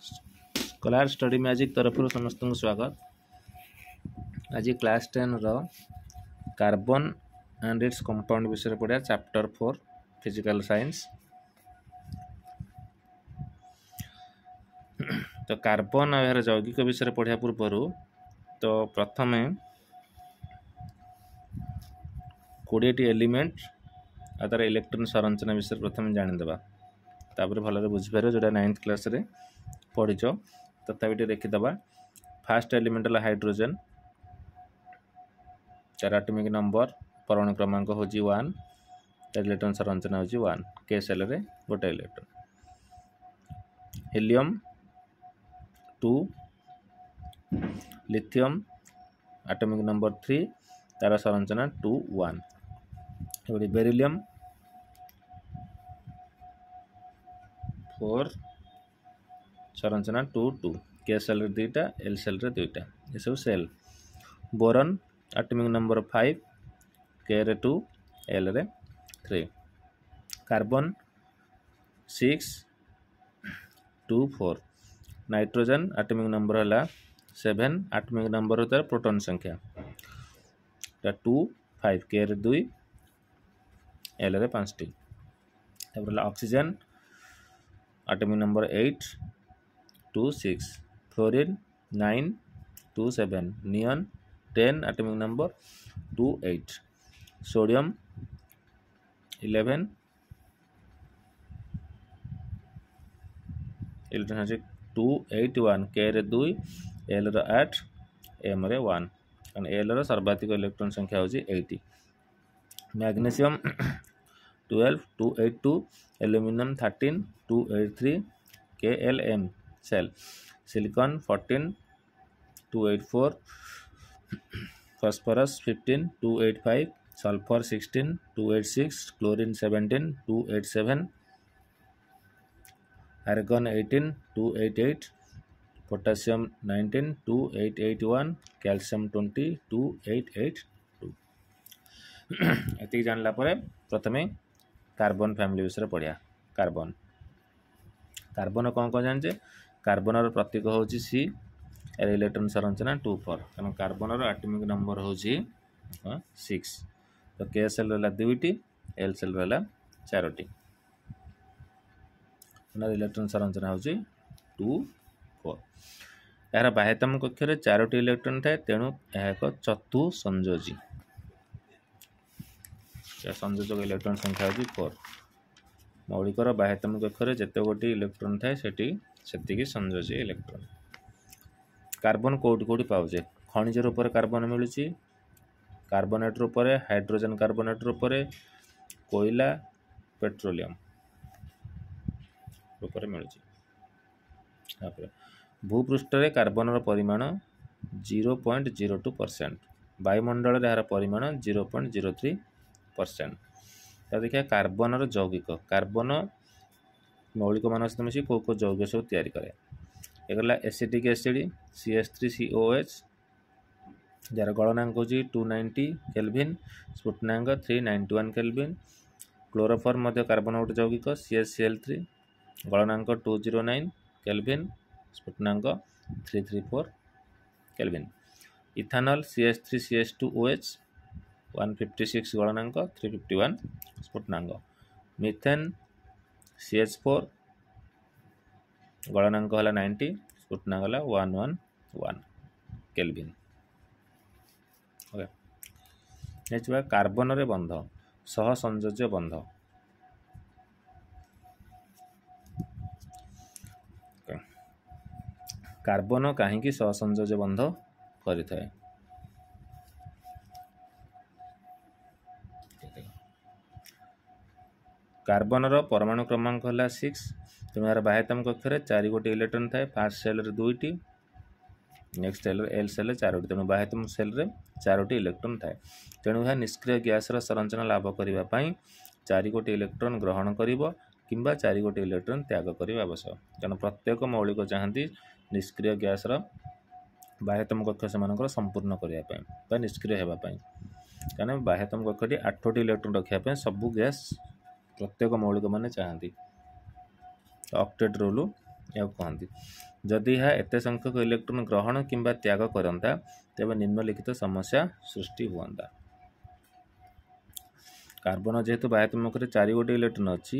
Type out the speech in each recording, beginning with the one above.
Scholar study magic तरफ समस्त को स्वागत। आज क्लास 10 रो कार्बन एंड इट्स कंपाउंड विषय पढ़ा चैप्टर 4 फिजिकल साइंस। तो कार्बन और यार यौगिक विषय पढ़ा पूर्व तो प्रथम 20टी एलिमेंट और तार इलेक्ट्रॉन संरचना विषय प्रथम जानीदेवा, तापर भल बुझीपार जोटा 9th क्लास रे पढ़ीच तथापि देखीदबा। फास्ट एलिमेंट है हाइड्रोजन, तार एटॉमिक नंबर परमाणु क्रमांक हूँ 1, इलेक्ट्रॉन संरचना हूँ 1, के सेल रे गोटे electron. Helium 2, lithium atomic number 3, तार संरचना 2 1। बेरिलियम 4, संरचना 2 2, के सेल रे 2टा, एल सेल रे 2टा, ये सब सेल। बोरन एटॉमिक नंबर 5, के रे 2, एल रे 3। कार्बन 6 2 4। नाइट्रोजन एटॉमिक नंबर है 7, एटॉमिक नंबर होता है प्रोटॉन संख्या 2 5, के रे 2, एल रे 5टी। Oxygen atomic number 8 2 6। Fluorine 9 2 7। Neon 10, atomic number 2 8। Sodium 11, electron 2 8 1, के रे 2, एल रे 8, एम रे 1। एल रो सर्वाधिक इलेक्ट्रॉन संख्या होची 80। Magnesium 12 2 8 2। Aluminium 13 2 8 3, K L M shell. Silicon 14 2 8 4। Phosphorus 15 2 8 5। Sulphur 16 2 8 6। Chlorine 17 2 8 7। Argon 18 2 8 8। Potassium 19 2 8 8 1। Calcium 20 2 8 8 2। एति जानला परे प्रथमे कार्बन फैमिली विषय पढ़िया। कार्बन कार्बन कौन कौन जाने? कार्बन प्रतीक हूँ सी, इलेक्ट्रॉन संरचना 2 4। कारण कार्बन एटॉमिक नंबर हूँ 6। तो के सेल रहा 2टी, एल सेल रहा 4टी। इलेक्ट्रॉन संरचना हूँ 2 4। यार बाह्यतम कक्ष में 4टी इलेक्ट्रॉन थाए, तेणु यह एक चतु संयोजी। संयोजक इलेक्ट्रॉन संख्या हूँ 4। मौलिकर बाह्यतम कक्ष में जिते गोटी इलेक्ट्रॉन थाए सेतिकी संयोजी इलेक्ट्रॉन। कार्बन कोटी कोटी पाउचे? खनिज रूप में कार्बन मिलूँ, कार्बोनेट रूप में, हाइड्रोजन कार्बोनेट रूप में, कोयला पेट्रोलियम रूप में मिलूँ। भूपृष्ठ में कार्बन परिमाण 0.02%, वायुमंडल यार परिमाण 0.03%। देखिए कार्बन यौगिक, कार्बन मौलिक मान सहित मिसी कौ यौगिक सब तैयारी करे। एक एसिटिक एसिड CH3COH, जार गलनांक हूँ 290 केल्विन, स्फुटनांक 391 केल्विन। क्लोरोफॉर्म कार्बन गोटे यौगिक CH3, गलनांक 209 केल्विन, स्फुटनांक 334 केल्विन। इथानल CH3CH2OH 156, गलनांक 351 स्फुटनांक। मिथेन CH4, गलनांक है 90, स्फुटनांक है 111 केल्विन। ओके, कार्बन रे बंध, सह संयोज्य बंध। कार्बन कहीं सह संयोज्य बंध करें? कार्बन परमाणु क्रमांक है 6। तेणु यार बाह्यतम कक्ष में 4 गोटी इलेक्ट्रॉन थाए। फास्ट सेल रे 2टी, नेक्स्ट सेल एल सेल 4टी। तेणु बाह्यतम सेल रे 4टी इलेक्ट्रॉन थाए। तेणु यह निष्क्रिय गैस संरचना लाभ करने 4 गोटी इलेक्ट्रॉन ग्रहण करिवो किंबा 4 गोटी इलेक्ट्रॉन त्याग करने आवश्यक। कारण प्रत्येक मौलिक चाहती निष्क्रिय गैस बाह्यतम कक्ष से संपूर्ण करने निष्क्रिय होगापी। कारण बाह्यतम कक्षटी 8टी इलेक्ट्रॉन रखापी सबू गैस प्रत्येक मौलिक माने चाहती। ऑक्टेट रूल या कहती जदि यह एत संख्यक इलेक्ट्रॉन ग्रहण किंबा त्याग करता तेज निम्नलिखित समस्या सृष्टि हुआ। कार्बन जेहेतु बाह्यतमक 4 गोटी इलेक्ट्रॉन अच्छी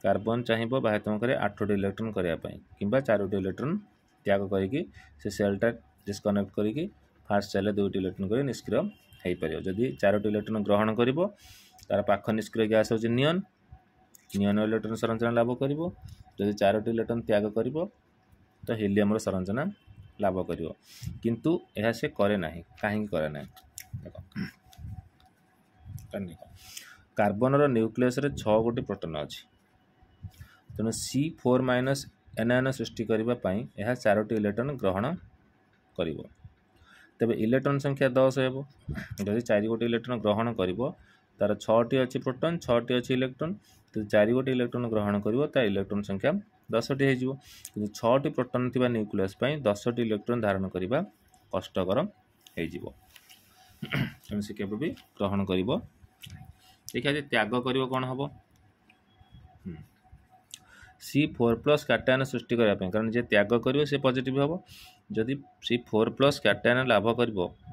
कार्बन चाहिए बाह्यतमक 8 इलेक्ट्रॉन करने कि 4 इलेक्ट्रॉन त्याग करके से सेलटा डिस्कनेक्ट करके फास्ट सेल 2 इलेक्ट्रॉन कर निष्क्रिय हो पार। जदि 4 इलेक्ट्रॉन ग्रहण कर तार पाख निष्क्रिय गैस हूँ नियन नियन इलेक्ट्रॉन संरचना लाभ कर। जदि 4 इलेक्ट्रॉन त्याग कर तो हीलियम संरचना लाभ कर किंतु यह से करे ना कहीं करे ना। कार्बन न्यूक्लियस 6 गोटी प्रोटॉन अच्छी तेणु C4- एनायन सृष्टि करने यह 4 इलेक्ट्रॉन ग्रहण कर तेरे इलेक्ट्रॉन संख्या 10 हो। जदि 4 गोटी इलेक्ट्रॉन ग्रहण कर तार 6टी अच्छी प्रोटॉन 6टी अच्छी इलेक्ट्रॉन तो 4 गोटी इलेक्ट्रॉन ग्रहण कर इलेक्ट्रॉन संख्या 10टी हो। 6टी प्रोटॉन थी न्यूक्लियस 10टी इलेक्ट्रॉन धारण करने कष्टकर हो से केवे भी ग्रहण कर। देखिए त्याग कर कौन हम C4+ कैटायन सृष्टि करने कारण जे त्याग कर से पॉजिटिव हम जदि C4+ कैटायन लाभ कर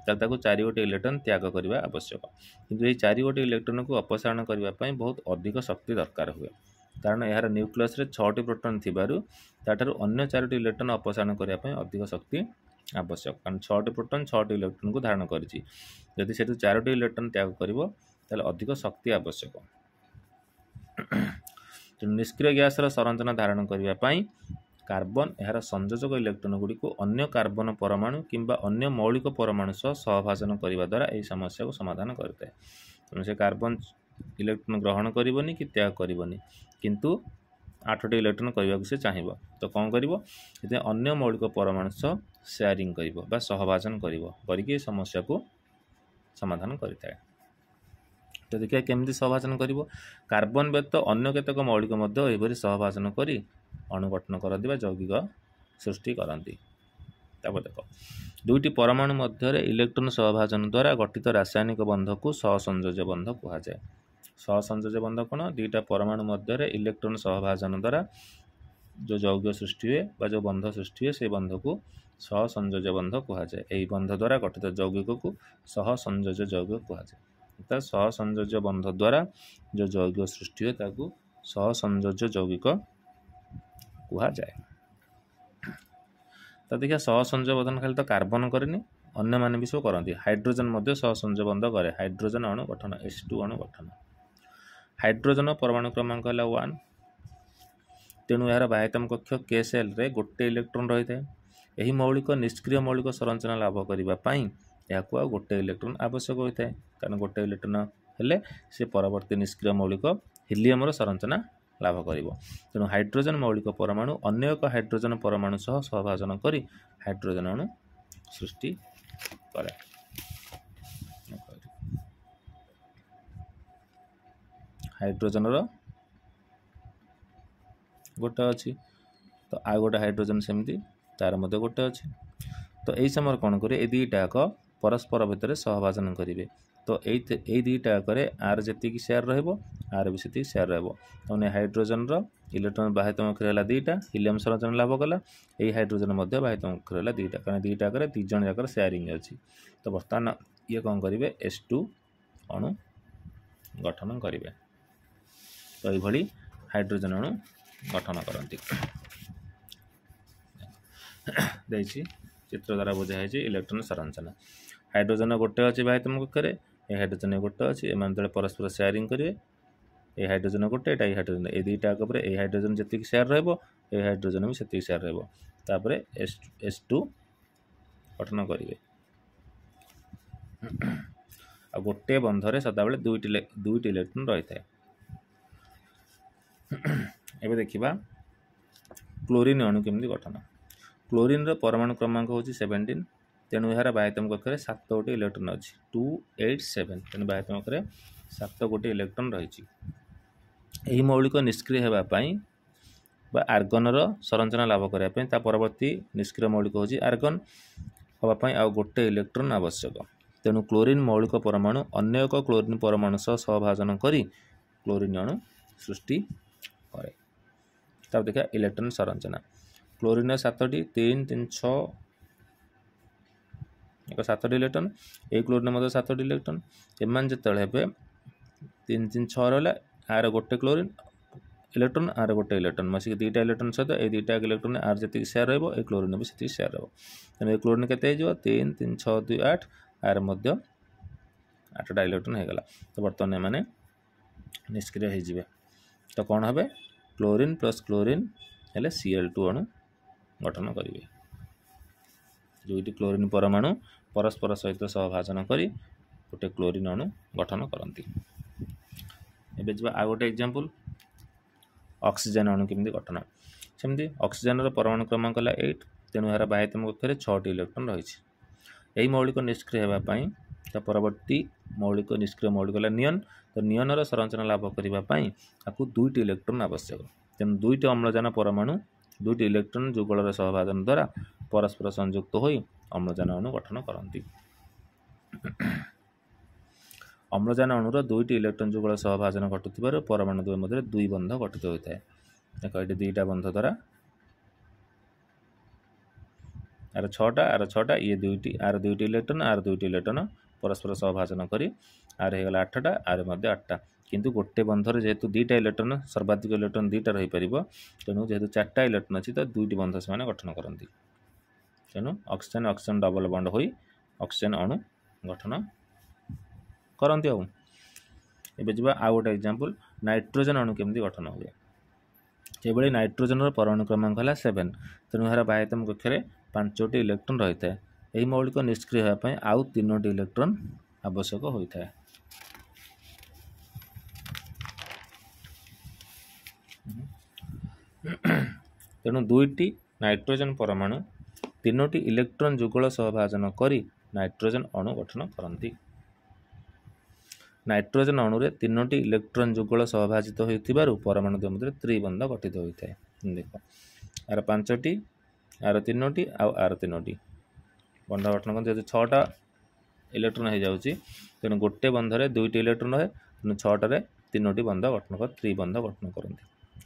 4 गोटी इलेक्ट्रॉन त्याग करने आवश्यक किंतु ये 4 गोटी इलेक्ट्रॉन को अपसारण करने बहुत अधिक शक्ति दरकार हुए कारण यार न्यूक्लियस 6टी प्रोटॉन थिबारु ताठारु अन्य 4टी इलेक्ट्रॉन अपसारण करने अधिक शक्ति आवश्यक कारण 6टी प्रोटॉन 6टी इलेक्ट्रॉन को धारण करिछि जदि से 4टी इलेक्ट्रॉन त्याग करिवो ताले अधिक शक्ति आवश्यक। निष्क्रिय गैस संरचना धारण करने कार्बन यार संयोजक इलेक्ट्रॉन गुड़ी को अन्य कार्बन परमाणु किंबा अन्य मौलिक परमाणु सह सहभाजन करने द्वारा यह समस्या को समाधान करता है। तेणु से कार्बन इलेक्ट्रॉन ग्रहण करनी कि त्याग करनी किंतु 8टी इलेक्ट्रॉन करने को से चाहिए तो कौन कर अन्य मौलिक परमाणु सह शेयरिंग कर सहभाजन करके समस्या को समाधान करता है। तो देखिए केमती सहभाजन कर कार्बन व्यतीत अन्य केतक मौलिक यहपरी सहभाजन कर अणुगठन करती यौगिक सृष्टि करती। देख 2टी परमाणु मध्य इलेक्ट्रॉन सहभाजन द्वारा गठित रासायनिक बंध को सहसंयोज्य बंध कहुए। सहसंयोज्य बंध कौन 2टा परमाणु मध्य इलेक्ट्रॉन सहभाजन द्वारा जो यौगिक सृष्टि हुए जो बंध सृष्टि हुए से बंध को सहसंयोज्य बंध कहुए। यही बंध द्वारा गठित यौगिक को सहसंयोज्य यौगिक कहुए। अर्थात सहसंयोज्य बंध द्वारा जो यौगिक सृष्टि हुए ताकू सहसंयोज्य यौगिक कहुए। तो देखिए सहसंयोज्य बंधन खाली तो कार्बन करनी अन्य माने भी सब करती हाइड्रोजन सहसंयोज्य बंध करे हाइड्रोजन अणु गठन H2 अणु गठन। हाइड्रोजन परमाणु क्रमांक है 1 तेणु यार बाह्यतम कक्ष के सेल रे गोटे इलेक्ट्रॉन रही है। यही मौलिक निष्क्रिय मौलिक संरचना लाभ करने या गोटे इलेक्ट्रॉन आवश्यक होता है कारण गोटे इलेक्ट्रॉन हेले से परवर्ती निष्क्रिय मौलिक हीलियम संरचना लाभ कर। तेणु हाइड्रोजन मौलिक परमाणु अन्य एक हाइड्रोजन परमाणु सह सहभाजन कर हाइड्रोजन अणु सृष्टि करे। हाइड्रोजन गोटे अच्छी तो आ गोटे हाइड्रोजन सेमती तार मध्य गोटे अच्छी तो यही समय कौन करें 2टाक परस्पर भितर सहभाजन करेंगे तो यही 2टाक आर जी सेयार रर भी से सेयार रही हाइड्रोजन इलेक्ट्रॉन बाह्यतम अक्षर है 2टा हीलियम संरचना लाभ कला यही हाइड्रोजन बाह्यतम अक्षर है 2टा कारण 2टाक 2 जन जाकर सेयारिंग अच्छी तो बर्तमान ये कौन करेंगे H2 अणु गठन करेंगे तो ये हाइड्रोजन अणु गठन करती। चित्र द्वारा बुझाई इलेक्ट्रॉन संरचना हाइड्रोजन गोटे अच्छी बाह्यतम कक्षर ये हाइड्रोजन गोटे अच्छी एम परस्पर सेयारिंग करेंगे ये हाइड्रोजन गोटे ये हाइड्रोजन ये 2टाक ये हाइड्रोजन जी सेयार रही हाइड्रोजन भी से सेयार रहीपर H2 गठन करेंगे आ गोटे बंधरे सदाबले 2टी इलेक्ट्रॉन रही है। एबे देखिबा क्लोरीन अणु केमती गठन क्लोरीन परमाणु क्रमांक हूँ 17 तेणु यार बाह्यतम कक्षर 7 गोटी इलेक्ट्रॉन अच्छी 287 तेणु बाह्यतम कक्षर 7 गोटी इलेक्ट्रॉन रही। यही मौलिक निष्क्रिय होगापाई आर्गन संरचना लाभ करने परवर्ती निष्क्रिय मौलिक हूँ आर्गन हाँपाई आ गोटे इलेक्ट्रॉन आवश्यक तेणु क्लोरीन मौलिक परमाणु अन्य एक क्लोरीन परमाणु सह सहभाजन कर क्लोरीन अणु सृष्टि करे। तब देखा इलेक्ट्रॉन संरचना क्लोरीन 7टी 3 3 6 एक 7टी इलेक्ट्रॉन ए क्लोरीन 7टी इलेक्ट्रॉन एम जो हे 3 3 6 रहा आर गोटे क्लोरीन इलेक्ट्रॉन आर गोटे इलेक्ट्रॉन मसिक दुईटा इलेक्ट्रॉन सहित ये दुईटा इलेक्ट्रॉन आर जी सेयार रहा है क्लोरीन भी से सेयार रहा तेनाली क्लोरीन के 3 3 6 2 8 आर मध्य 8टा इलेक्ट्रॉन होगा तो बर्तमान मैंने निष्क्रिय हो तो कौन हे क्लोरीन प्लस क्लोरीन हेले Cl2 अणु गठन करेंगे दुईटी क्लोरीन परमाणु परस्पर सहित सहभाजन कर गोटे क्लोरीन अणु गठन करती एबे जा आ गोटे एग्जांपल ऑक्सीजन अणु केमती गठन सेमती ऑक्सीजन परमाणु क्रमांक है 8 तेणु यार बाह्यतम कक्षे 6टी इलेक्ट्रॉन रही यही मौलिक निष्क्रिय होगापाई परवर्ती मौलिक निष्क्रिय मौलिक है नियन तो नियन संरचना लाभ करने आपको दुईटी इलेक्ट्रॉन आवश्यक तेणु दुईटी अम्लजान परमाणु दुईटी इलेक्ट्रॉन जुगल सहभाजन द्वारा परस्पर संयुक्त हो अम्लजान अणु गठन करती अम्लजान अणुर दुईटी इलेक्ट्रॉन जुगल सहभाजन घटुवर परमाणु द्वय मध्य दुई बंध गठित होता है देख ये दुईटा बंध द्वारा आर 6टा ये दुईटी आर दुईटी इलेक्ट्रॉन परस्पर सहभाजन कर आर होगा 8टा आर मध्य 8टा किंतु गोटे बंधर जेहेतु दुईटा इलेक्ट्रॉन सर्वाधिक इलेक्ट्रॉन दुईटा रही पार तेणु जेहेतु 4टा इलेक्ट्रॉन अच्छी तो दुईटी बंध से गठन करती तेणु ऑक्सीजन ऑक्सीजन डबल बॉन्ड हो ऑक्सीजन अणु गठन करती एबे जा आ गोटे एग्जांपल नाइट्रोजन अणु केमती गठन हुए से नाइट्रोजन परमाणु क्रमांक है 7 तेणु यार बाह्यतम कक्षे 5टी इलेक्ट्रॉन रही है यही मौलिक निष्क्रिय होगापाई आउ 3टी इलेक्ट्रॉन आवश्यक होता है तेणु दुईटी नाइट्रोजन परमाणु 3टी इलेक्ट्रॉन जुगल सहभाजन कर नाइट्रोजन अणु गठन करती नाइट्रोजन अणु 3टी इलेक्ट्रॉन जुगल सहभाजित हो परमाणु मध्य त्रिबंध गठित होता है देख आर 5टी आर 3टी आर 3टी बंध गठन कर जेहतु 6टा इलेक्ट्रॉन हो जाऊँगी तेणु गोटे बंधरे दुईटी इलेक्ट्रॉन है तेणु 6टारे 3टी बंध गठन कर त्रिबंध गठन करती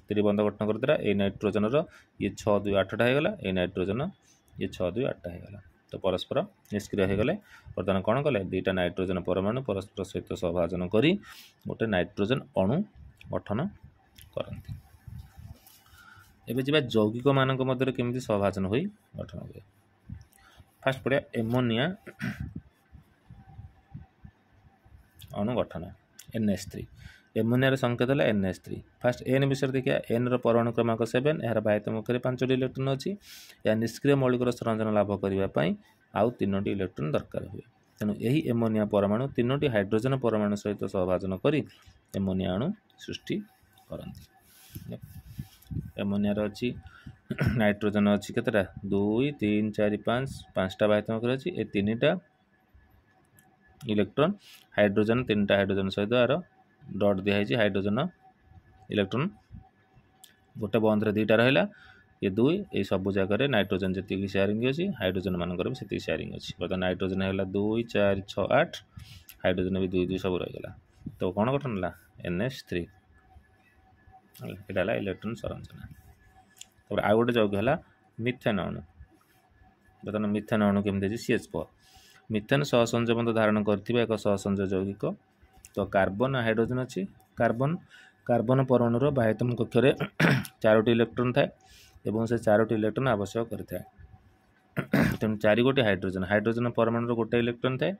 त्रिबंध गठन कर द्वारा ये नाइट्रोजन ये 6 2 8टा होगा ये नाइट्रोजन ये 6 2 8टा होगा तो परस्पर निष्क्रिय हो गले बर्तमान कौन कले दुईटा नाइट्रोजन परमाणु परस्पर सहित सहभाजन कर गोटे नाइट्रोजन अणु गठन करती एबे जा यौगिक मानक मध्य केमती सहभाजन हो गठन हुए फास्ट पढ़िया एमोनिया अणु गठन NH3 एमोनिया संकेत है NH3 फास्ट एन विषय देखिए एन परमाणु क्रमांक 7 यार बाह्यतम कक्षे 5टी इलेक्ट्रॉन अच्छी या निष्क्रिय मौलिक संरचना लाभ करने आउ 3टी इलेक्ट्रॉन दरकार हुए तेणु यही एमोनिया परमाणु 3टी हाइड्रोजन परमाणु सहित सहभाजन कर एमोनिया अणु सृष्टि करती एमोनियार अच्छी नाइट्रोजन अच्छी केतटा 2 3 4 5 5टा बाह्यतम कक्षे अच्छी ये 3टा इलेक्ट्रॉन हाइड्रोजन 3टा हाइड्रोजन सहित यार डट दिखाई हाइड्रोजन इलेक्ट्रॉन गोटे बंधरे 2टा रहा ये 2 ये सब जगह नाइट्रोजन जी सेयारिंग अच्छी हाइड्रोजन मानक भी से सेयारिंग अच्छी बता नाइट्रोजन है 2 4 6 8 हाइड्रोजन भी 2 2 सब रहीगला तो कौन गठन है NH3 यहाँ इलेक्ट्रॉन संरचना तब आ गोटे यौगिक है मिथेन अणु बर्तमान मिथेन अणु केमती CH4 मिथेन सहसंजय धारण कर एक सहसंजय यौगिक तो कार्बन हाइड्रोजन अच्छी कार्बन परमाणुर बाह्यतम कक्षे 4टी इलेक्ट्रॉन थाए एवं से 4टी इलेक्ट्रॉन आवश्यक करता है तेणु 4 गोटी हाइड्रोजन परमाणुर गोटे इलेक्ट्रॉन थाए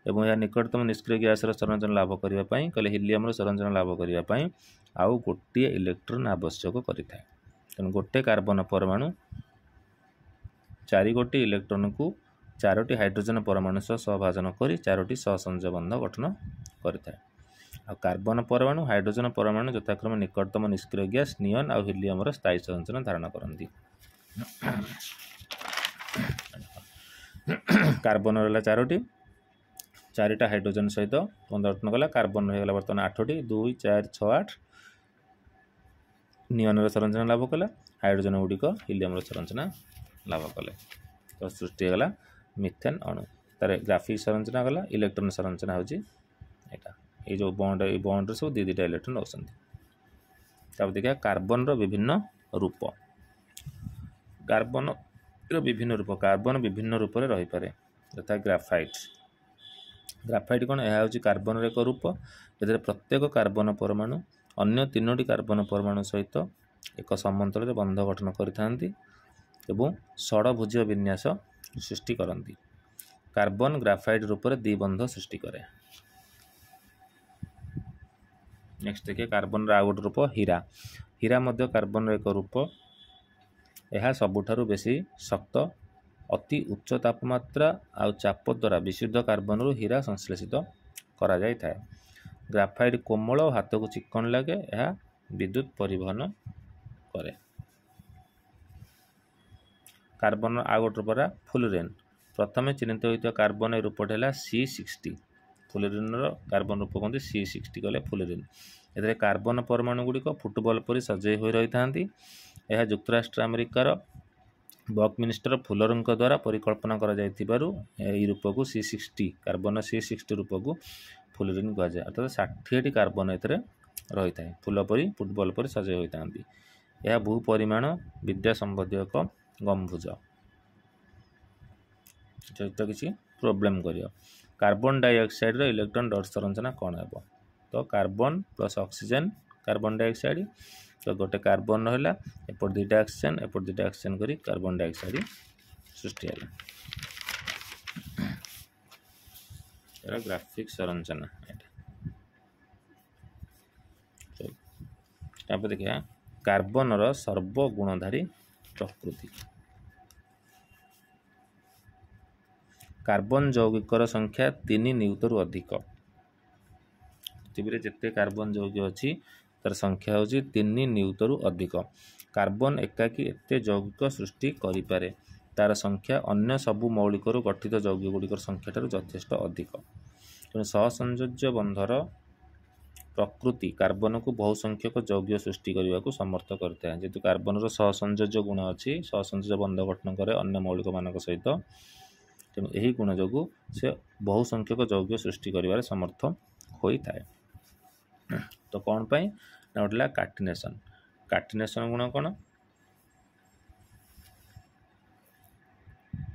एवं यह निकटतम निष्क्रिय गैस संरचना लाभ करने कहले हिलियम संरचना लाभ करने आउ गोटे इलेक्ट्रॉन आवश्यक करें तेणु गोटे कार्बन परमाणु 4 गोटी इलेक्ट्रॉन को 4टी हाइड्रोजन परमाणु सह सहभाजन कर 4टी सहसंजय बंध गठन करता है आ कार्बन परमाणु हाइड्रोजन परमाणु यथाक्रम निकटतम निष्क्रिय गैस नियन आ हिलियम स्थायी संरचना धारण करती कार्बन रहा 4टी 4टा हाइड्रोजन सहित बंध गठन कला कार्बन रहीगला बर्तमान 8टी 2 4 6 8 नियन संरचना लाभ कला हाइड्रोजन गुड़िक हिलियम संरचना लाभ कले तो सृष्टि होगा मिथेन अणु तार ग्राफिक संरचना गला इलेक्ट्रॉन संरचना होची एटा ये जो बॉन्ड सब 2 इलेक्ट्रॉन रखते तब देखिए कार्बन विभिन्न रूप कार्बन विभिन्न रूप कार्बन विभिन्न रूप में रही पारे यथा ग्राफाइट। ग्राफाइट कौन यह हूँ कार्बन एक रूप ये प्रत्येक कार्बन परमाणु अन्य 3टी कार्बन परमाणु सहित एक समांतर बंध गठन करथांती एवं षड़भुज विन्यास सृष्टि करती। कार्बन ग्राफाइट रूप में द्विबंध सृष्टि करे। नेक्स्ट देखिए कार्बन आउ गोटे रूप हीरा। हीरा मध्य कार्बन एक रूप यह सबुठारु बेसी शक्त अति उच्च तापमात्रा आउ चाप द्वारा विशुद्ध कार्बन रु हीरा संश्लेषित करा जाय थाए। ग्राफाइट कोमल और हाथ को चिकन लगे यह विद्युत परिवहन करे। कार्बन आउ गोटे रूपरा फुलुरेन। प्रथम चिन्हित होता कार्बन रूपटे है C60। फुलुरिन कार्बन रूप कहते C60 कहले फुलुरिन। एथे कार्बन परमाणु गुड़िक फुटबॉल परि सजई हो रही था। यह युक्तराष्ट्र अमेरिकार बकमिन्स्टर फुलर द्वारा परिकल्पना करा जाइथिबारु एही रूप को C60 कार्बन C60 रूप को फुलुरिन कहा जाए। अर्थात 60टी कार्बन एथरे रही था फुल परि फुटबॉल परि सजई होता। यह बहु परिमाण विद्या संबंधी एक गम्भुज सहित किसी प्रोब्लेम करियो। कार्बन डाइऑक्साइड इलेक्ट्रॉन डॉट संरचना कौन है? तो carbon plus oxygen carbon dioxide तो गोटे कार्बन रहा एपट 2टा ऑक्सीजन एपट 2टा ऑक्सीजन करी कार्बन डाइऑक्साइड सृष्टि है। ग्राफिक संरचना देखिए कार्बन रो सर्वगुणधारी प्रकृति। कार्बन यौगिकर संख्या 3 न्यूटन अधिक। पृथ्वी जिते कार्बन यौगिक अच्छी तार संख्या हूँ 3 न्यूटन अधिक। कार्बन एकाकी एत यौगिक सृष्टि करें तार संख्या अन्य सबु मौलिक गठित यौगिक गुड़िकर संख्या ठार यथेष्ट अधिक। तेणु सहसंयोज्य बंधर प्रकृति कार्बन को बहुसंख्यक यौगिक सृष्टि करने को समर्थ करता है। जेहेतु कार्बन सहसंयोज्य गुण अच्छी सहसंयोज्य बंध गठन करे अन्य मौलिक मान सहित तेणु यही गुण जो से बहुसंख्यक यौगिक सृष्टि कर समर्थ होता है। तो कौन पाई ना उठला कार्टिनेशन। कार्टिनेशन गुण कौन